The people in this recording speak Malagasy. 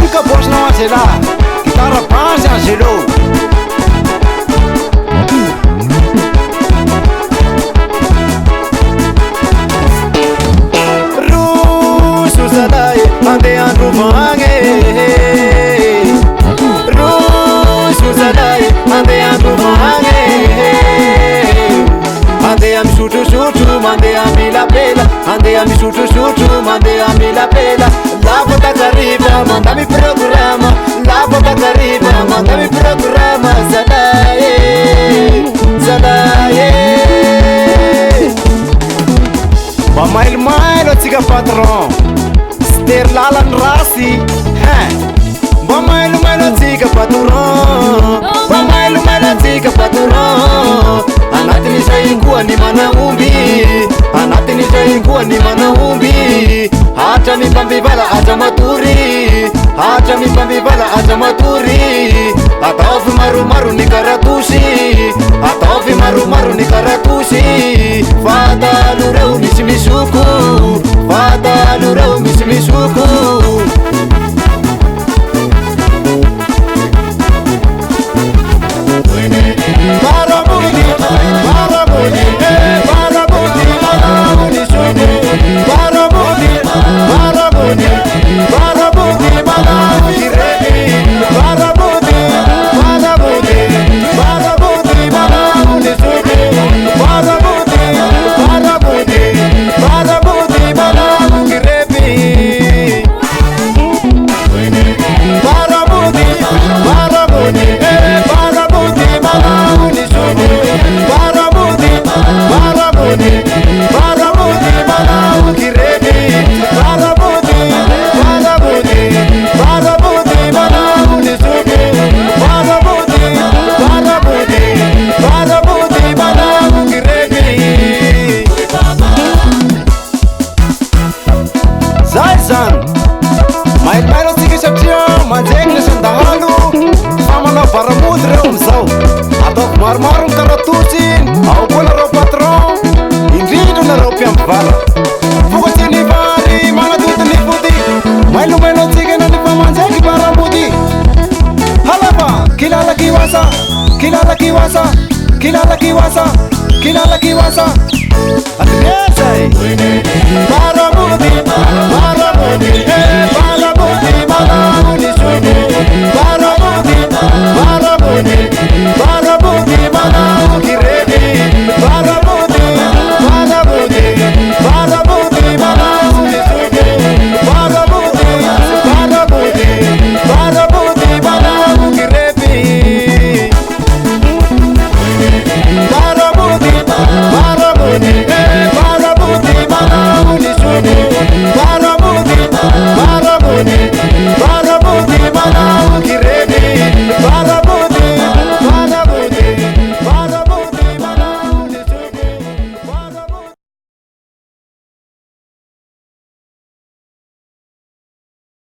única voz não há será. Guitarra base zerou. Russo sadai ande andro mange. Russo sadai ande andro mange. Ande a mi chuchu mande a mi la pela. Ande a mi chuchu mande a mi la pela. La bota arriba, manda mi programa. La bota arriba, manda mi programa. Sadai, sadai. Bamail mail o tiga patron. Ster lalan rasi. Bamail mail o tiga patron. Bamail mail o tiga patron. Anatini saingua ni manaumbi. Anatini saingua ni manaumbi. Hacha mi pambivala aja maturi. Hacha mi pambivala aja maturi. Ataofi maru maru ni karatushi. Ataofi maru maru ni karatushi. Fata lureu misimisuku. Fata lureu misimisuku. Barabudi, barabudi, barabudi, barabudi, sude. Barabudi, barabudi, barabudi, barabudi, ready. Barabudi, barabudi, barabudi, barabudi, sude. Barabudi, barabudi, barabudi, barabudi, ready. Barabudi, barabudi, barabudi, barabudi, sude. Barabudi, barabudi, barabudi, barabudi, ready. Barabudi, barabudi, barabudi, barabudi, sude. Barabudi, barabudi, barabudi, barabudi, ready. Zaizan, mai mai rotiga saptia, manjeng sandalo. Famana baramud reum zau. Adok marmarum karatusin, au bola ro patron. Indrido na ro piamvala. Fugotini vali, mana tutni fudi. Mai lu mai rotiga na nipa manjeng baramudi. Halaba, kilala kiwasa, kilala kiwasa, kilala kiwasa, kilala kiwasa. Atiyesai.